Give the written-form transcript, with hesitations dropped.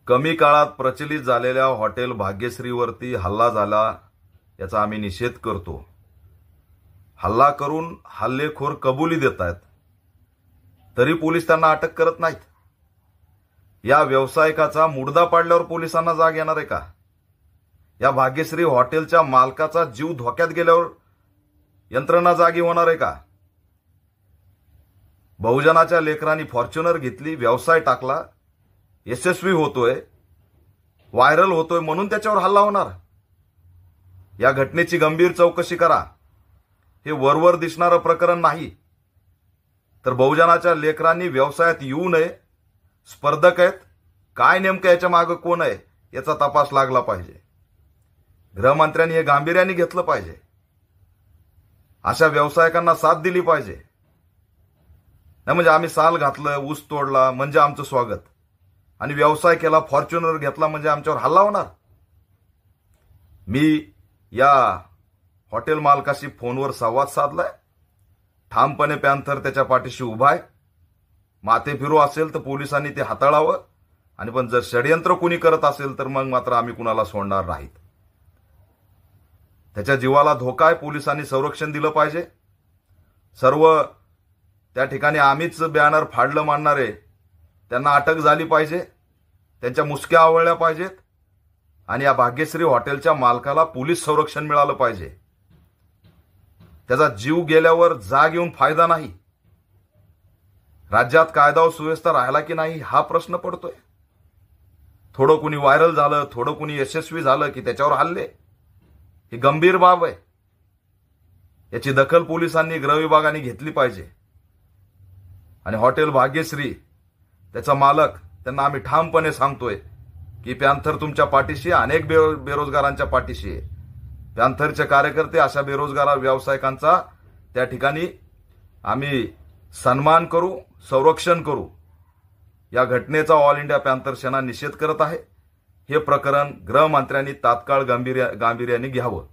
कमी काळात प्रचलित झालेल्या हॉटेल भाग्यश्रीवरती हल्ला झाला याचा आम्ही निषेध करतो। हल्ला करून हल्लेखोर कबुली देत आहेत, तरी पोलीस त्यांना अटक करत नाहीत। या व्यावसायिकाचा मुर्दा पाडल्यावर पोलिसांना जाग येणार आहे का? या भाग्यश्री हॉटेलच्या मालकाचा जीव धोक्यात गेल्यावर यंत्रणा जागी होणार आहे का? बहुजनाच्या लेकरांनी फॉर्च्युनर घेतली, व्यवसाय टाकला, यशस्वी होतोय, व्हायरल होतोय म्हणून त्याच्यावर हल्ला होणार? या घटनेची गंभीर चौकशी करा। हे वरवर दिसणारं प्रकरण नाही, तर बहुजनाच्या लेकरांनी व्यवसायात येऊ नये, स्पर्धक आहेत, काय नेमकं याच्या मागे कोण आहे याचा तपास लागला पाहिजे। गृहमंत्र्यांनी हे गांभीर्याने घेतलं पाहिजे, अशा व्यावसायिकांना साथ दिली पाहिजे। नाही म्हणजे आम्ही साल घातलं, ऊस तोडला म्हणजे आमचं स्वागत, आणि व्यवसाय केला, फॉर्च्युनर घेतला म्हणजे आमच्यावर हल्ला होणार? मी या हॉटेल मालकाशी फोनवर संवाद साधलाय। ठामपणे पॅन्थर त्याच्या पाठीशी उभा आहे। माथे फिरू असेल तर पोलिसांनी ते हाताळावं, आणि पण जर षडयंत्र कुणी करत असेल तर मग मात्र आम्ही कुणाला सोडणार नाहीत। त्याच्या जीवाला धोका आहे, पोलिसांनी संरक्षण दिलं पाहिजे। सर्व त्या ठिकाणी आम्हीच बॅनर फाडलं मानणारे त्यांना अटक झाली पाहिजे, त्यांच्या मुसक्या आवळल्या पाहिजेत, आणि या भाग्यश्री हॉटेलच्या मालकाला पोलीस संरक्षण मिळालं पाहिजे। त्याचा जीव गेल्यावर जाग येऊन फायदा नाही। राज्यात कायदा व सुव्यवस्था राहिला की नाही हा प्रश्न पडतोय। थोडं कुणी व्हायरल झालं, थोडं कुणी यशस्वी झालं की त्याच्यावर हल्ले, ही गंभीर बाब आहे। याची दखल पोलिसांनी, गृह विभागाने घेतली पाहिजे। आणि हॉटेल भाग्यश्री, त्याचा मालक, त्यांना आम्ही ठामपणे सांगतोय की पॅन्थर तुमच्या पाठीशी, अनेक बेरोजगारांच्या पाठीशी आहे। पॅन्थरचे कार्यकर्ते अशा बेरोजगार व्यावसायिकांचा त्या ठिकाणी आम्ही सन्मान करू, संरक्षण करू। या घटनेचा ऑल इंडिया पॅन्थर सेना निषेध करत आहे। हे प्रकरण गृहमंत्र्यांनी तात्काळ गांभीर्याने घ्यावं।